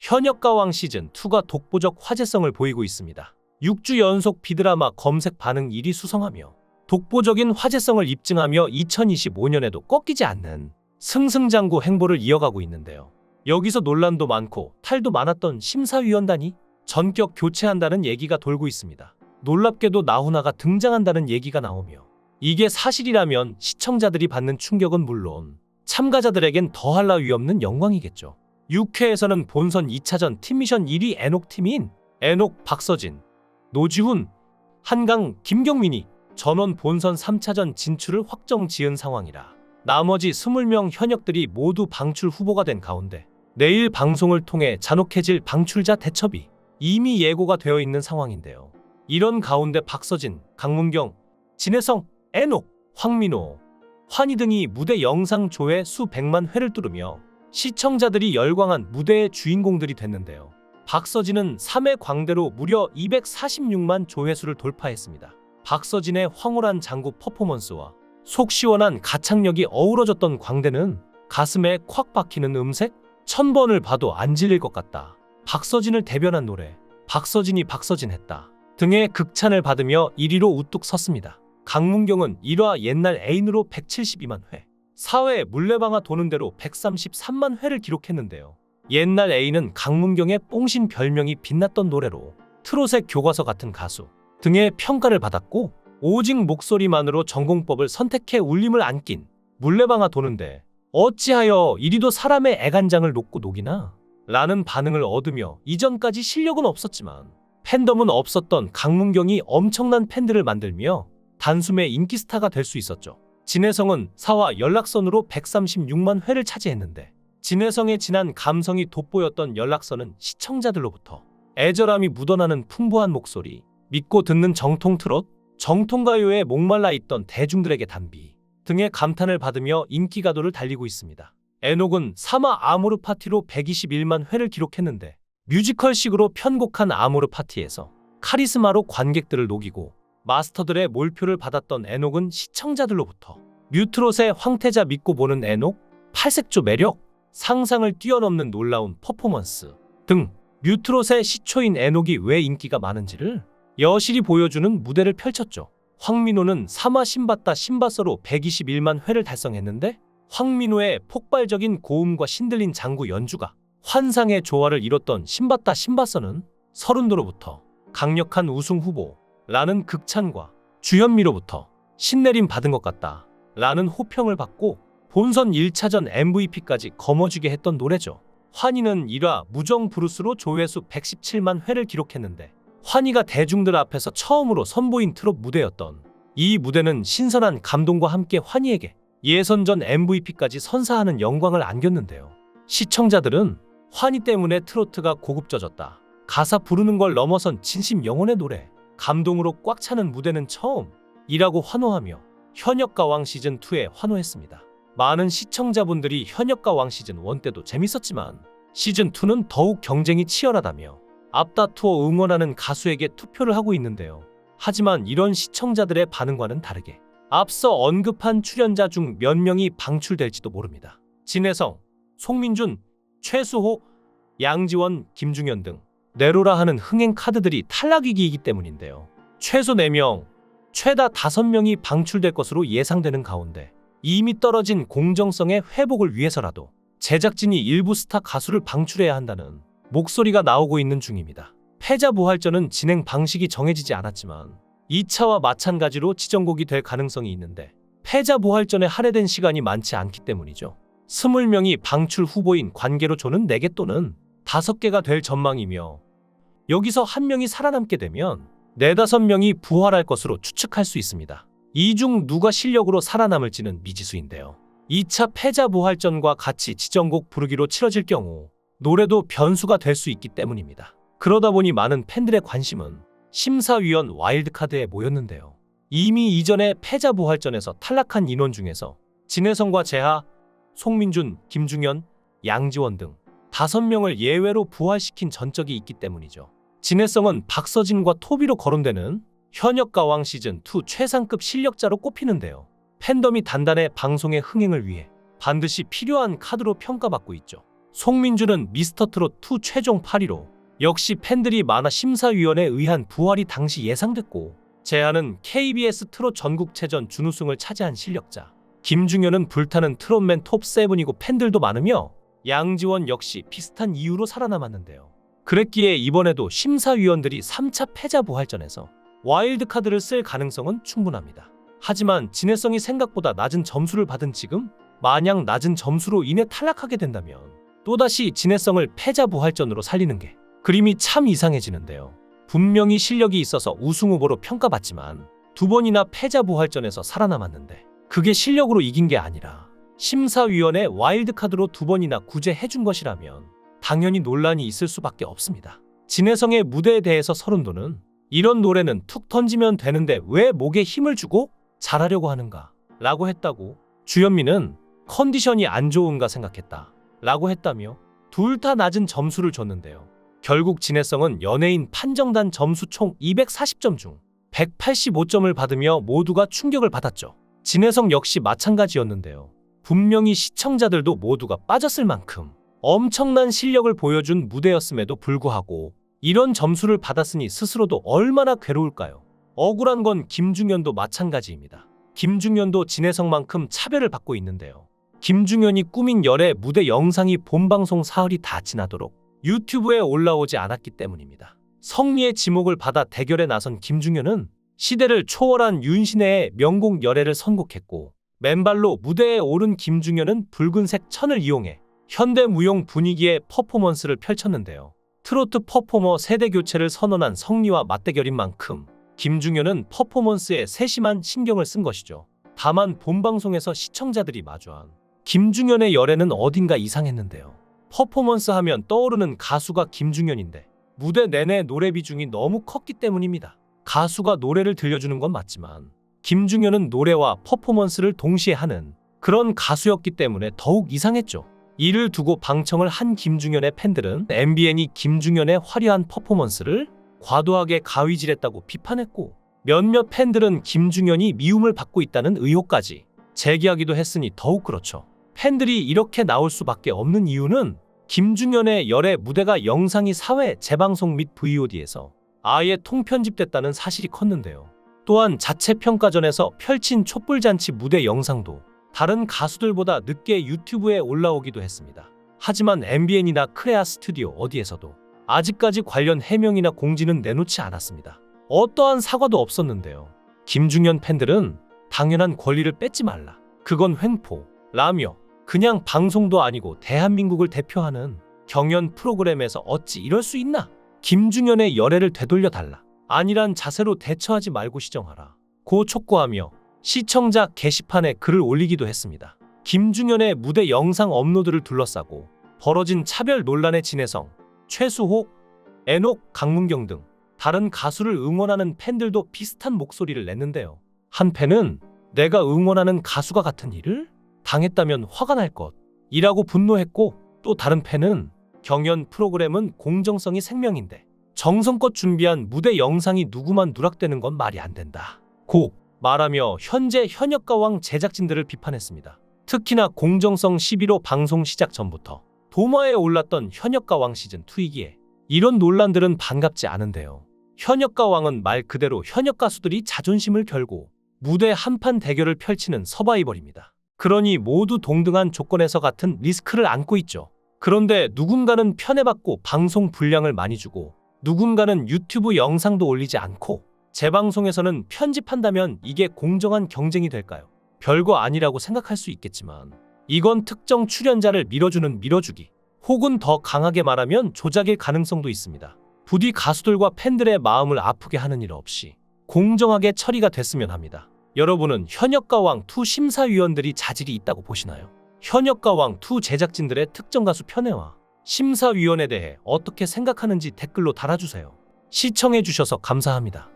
현역가왕 시즌2가 독보적 화제성을 보이고 있습니다. 6주 연속 비드라마 검색 반응 1위 수성하며 독보적인 화제성을 입증하며 2025년에도 꺾이지 않는 승승장구 행보를 이어가고 있는데요. 여기서 논란도 많고 탈도 많았던 심사위원단이 전격 교체한다는 얘기가 돌고 있습니다. 놀랍게도 나훈아가 등장한다는 얘기가 나오며 이게 사실이라면 시청자들이 받는 충격은 물론 참가자들에겐 더할 나위 없는 영광이겠죠. 6회에서는 본선 2차전 팀미션 1위 애녹팀인 애녹, 박서진, 노지훈, 한강, 김경민이 전원 본선 3차전 진출을 확정 지은 상황이라 나머지 20명 현역들이 모두 방출 후보가 된 가운데 내일 방송을 통해 잔혹해질 방출자 대첩이 이미 예고가 되어 있는 상황인데요. 이런 가운데 박서진, 강문경, 진혜성, 애녹, 황민호, 환희 등이 무대 영상 조회 수백만 회를 뚫으며 시청자들이 열광한 무대의 주인공들이 됐는데요. 박서진은 3회 광대로 무려 246만 조회수를 돌파했습니다. 박서진의 황홀한 장구 퍼포먼스와 속 시원한 가창력이 어우러졌던 광대는 가슴에 콱 박히는 음색? 1000번을 봐도 안 질릴 것 같다. 박서진을 대변한 노래, 박서진이 박서진했다 등의 극찬을 받으며 1위로 우뚝 섰습니다. 강문경은 1화 옛날 애인으로 172만 회, 4회 물레방아 도는 대로 133만 회를 기록했는데요. 옛날 애인은 강문경의 뽕신 별명이 빛났던 노래로 트롯의 교과서 같은 가수 등의 평가를 받았고 오직 목소리만으로 전공법을 선택해 울림을 안긴 물레방아 도는데 어찌하여 이리도 사람의 애간장을 녹고 녹이나? 라는 반응을 얻으며 이전까지 실력은 없었지만 팬덤은 없었던 강문경이 엄청난 팬들을 만들며 단숨에 인기 스타가 될 수 있었죠. 진혜성은 4화 연락선으로 136만 회를 차지했는데 진혜성의 진한 감성이 돋보였던 연락선은 시청자들로부터 애절함이 묻어나는 풍부한 목소리, 믿고 듣는 정통 트롯, 정통가요에 목말라 있던 대중들에게 단비 등의 감탄을 받으며 인기가도를 달리고 있습니다. 애녹은 3화 아모르 파티로 121만 회를 기록했는데 뮤지컬식으로 편곡한 아모르 파티에서 카리스마로 관객들을 녹이고 마스터들의 몰표를 받았던 애녹은 시청자들로부터 뮤트롯의 황태자 믿고 보는 애녹, 팔색조 매력, 상상을 뛰어넘는 놀라운 퍼포먼스 등 뮤트롯의 시초인 애녹이 왜 인기가 많은지를 여실히 보여주는 무대를 펼쳤죠. 황민호는 3화 신봤다 신봤어로 121만 회를 달성했는데 황민호의 폭발적인 고음과 신들린 장구 연주가 환상의 조화를 이뤘던 신봤다 신봤어는 서른도로부터 강력한 우승 후보라는 극찬과 주현미로부터 신내림 받은 것 같다 라는 호평을 받고 본선 1차전 MVP까지 거머쥐게 했던 노래죠. 환희는 1화 무정 브루스로 조회수 117만 회를 기록했는데 환희가 대중들 앞에서 처음으로 선보인 트롯 무대였던 이 무대는 신선한 감동과 함께 환희에게 예선전 MVP까지 선사하는 영광을 안겼는데요. 시청자들은 환희 때문에 트로트가 고급져졌다, 가사 부르는 걸 넘어선 진심 영혼의 노래, 감동으로 꽉 차는 무대는 처음이라고 환호하며 현역가왕 시즌2에 환호했습니다. 많은 시청자분들이 현역가왕 시즌1 때도 재밌었지만 시즌2는 더욱 경쟁이 치열하다며 앞다투어 응원하는 가수에게 투표를 하고 있는데요. 하지만 이런 시청자들의 반응과는 다르게 앞서 언급한 출연자 중 몇 명이 방출될지도 모릅니다. 진혜성, 송민준, 최수호, 양지원, 김중현 등 내로라 하는 흥행 카드들이 탈락위기이기 때문인데요. 최소 4명, 최다 5명이 방출될 것으로 예상되는 가운데 이미 떨어진 공정성의 회복을 위해서라도 제작진이 일부 스타 가수를 방출해야 한다는 목소리가 나오고 있는 중입니다. 패자부활전은 진행 방식이 정해지지 않았지만 2차와 마찬가지로 지정곡이 될 가능성이 있는데 패자부활전에 할애된 시간이 많지 않기 때문이죠. 20명이 방출 후보인 관계로 조는 4개 또는 5개가 될 전망이며 여기서 1명이 살아남게 되면 4, 5명이 부활할 것으로 추측할 수 있습니다. 이 중 누가 실력으로 살아남을지는 미지수인데요. 2차 패자부활전과 같이 지정곡 부르기로 치러질 경우 노래도 변수가 될 수 있기 때문입니다. 그러다 보니 많은 팬들의 관심은 심사위원 와일드카드에 모였는데요. 이미 이전에 패자부활전에서 탈락한 인원 중에서 진혜성과 재하, 송민준, 김중현, 양지원 등 5명을 예외로 부활시킨 전적이 있기 때문이죠. 진혜성은 박서진과 토비로 거론되는 현역가왕 시즌2 최상급 실력자로 꼽히는데요. 팬덤이 단단해 방송의 흥행을 위해 반드시 필요한 카드로 평가받고 있죠. 송민주는 미스터트롯2 최종 8위로 역시 팬들이 많아 심사위원에 의한 부활이 당시 예상됐고 제안은 KBS 트롯 전국체전 준우승을 차지한 실력자. 김중현은 불타는 트롯맨 톱7이고 팬들도 많으며 양지원 역시 비슷한 이유로 살아남았는데요. 그랬기에 이번에도 심사위원들이 3차 패자 부활전에서 와일드카드를 쓸 가능성은 충분합니다. 하지만 진해성이 생각보다 낮은 점수를 받은 지금 마냥 낮은 점수로 인해 탈락하게 된다면 또다시 진해성을 패자 부활전으로 살리는 게 그림이 참 이상해지는데요. 분명히 실력이 있어서 우승 후보로 평가받지만 2번이나 패자 부활전에서 살아남았는데 그게 실력으로 이긴 게 아니라 심사위원회 와일드카드로 2번이나 구제해준 것이라면 당연히 논란이 있을 수밖에 없습니다. 진해성의 무대에 대해서 서른도는 이런 노래는 툭 던지면 되는데 왜 목에 힘을 주고 잘하려고 하는가 라고 했다고, 주현미는 컨디션이 안 좋은가 생각했다 라고 했다며 둘 다 낮은 점수를 줬는데요. 결국 진해성은 연예인 판정단 점수 총 240점 중 185점을 받으며 모두가 충격을 받았죠. 진해성 역시 마찬가지였는데요. 분명히 시청자들도 모두가 빠졌을 만큼 엄청난 실력을 보여준 무대였음에도 불구하고 이런 점수를 받았으니 스스로도 얼마나 괴로울까요? 억울한 건 김중현도 마찬가지입니다. 김중현도 진해성만큼 차별을 받고 있는데요. 김중현이 꾸민 열애 무대 영상이 본방송 사흘이 다 지나도록 유튜브에 올라오지 않았기 때문입니다. 성리의 지목을 받아 대결에 나선 김중현은 시대를 초월한 윤신혜의 명곡 열애를 선곡했고 맨발로 무대에 오른 김중현은 붉은색 천을 이용해 현대무용 분위기의 퍼포먼스를 펼쳤는데요. 트로트 퍼포머 세대 교체를 선언한 성리와 맞대결인 만큼 김중현은 퍼포먼스에 세심한 신경을 쓴 것이죠. 다만 본방송에서 시청자들이 마주한 김중현의 열애는 어딘가 이상했는데요. 퍼포먼스 하면 떠오르는 가수가 김중현인데 무대 내내 노래 비중이 너무 컸기 때문입니다. 가수가 노래를 들려주는 건 맞지만 김중현은 노래와 퍼포먼스를 동시에 하는 그런 가수였기 때문에 더욱 이상했죠. 이를 두고 방청을 한 김중현의 팬들은 MBN이 김중현의 화려한 퍼포먼스를 과도하게 가위질했다고 비판했고 몇몇 팬들은 김중현이 미움을 받고 있다는 의혹까지 제기하기도 했으니 더욱 그렇죠. 팬들이 이렇게 나올 수밖에 없는 이유는 김중현의 열애 무대가 영상이 사회 재방송 및 VOD에서 아예 통편집됐다는 사실이 컸는데요. 또한 자체평가전에서 펼친 촛불잔치 무대 영상도 다른 가수들보다 늦게 유튜브에 올라오기도 했습니다. 하지만 MBN이나 크레아 스튜디오 어디에서도 아직까지 관련 해명이나 공지는 내놓지 않았습니다. 어떠한 사과도 없었는데요. 김중현 팬들은 당연한 권리를 뺏지 말라, 그건 횡포라며 그냥 방송도 아니고 대한민국을 대표하는 경연 프로그램에서 어찌 이럴 수 있나? 김중현의 열애를 되돌려달라, 아니란 자세로 대처하지 말고 시정하라 고 촉구하며 시청자 게시판에 글을 올리기도 했습니다. 김중현의 무대 영상 업로드를 둘러싸고 벌어진 차별 논란의 진해성, 최수호, 애녹, 강문경 등 다른 가수를 응원하는 팬들도 비슷한 목소리를 냈는데요. 한 팬은 내가 응원하는 가수가 같은 일을 당했다면 화가 날 것이라고 분노했고, 또 다른 팬은 경연 프로그램은 공정성이 생명인데 정성껏 준비한 무대 영상이 누구만 누락되는 건 말이 안 된다 고 말하며 현재 현역가왕 제작진들을 비판했습니다. 특히나 공정성 시비로 방송 시작 전부터 도마에 올랐던 현역가왕 시즌2이기에 이런 논란들은 반갑지 않은데요. 현역가왕은 말 그대로 현역 가수들이 자존심을 걸고 무대 한판 대결을 펼치는 서바이벌입니다. 그러니 모두 동등한 조건에서 같은 리스크를 안고 있죠. 그런데 누군가는 편애받고 방송 분량을 많이 주고 누군가는 유튜브 영상도 올리지 않고 재방송에서는 편집한다면 이게 공정한 경쟁이 될까요? 별거 아니라고 생각할 수 있겠지만 이건 특정 출연자를 밀어주는 밀어주기, 혹은 더 강하게 말하면 조작일 가능성도 있습니다. 부디 가수들과 팬들의 마음을 아프게 하는 일 없이 공정하게 처리가 됐으면 합니다. 여러분은 현역가왕2 심사위원들이 자질이 있다고 보시나요? 현역가왕2 제작진들의 특정 가수 편애와 심사위원에 대해 어떻게 생각하는지 댓글로 달아주세요. 시청해주셔서 감사합니다.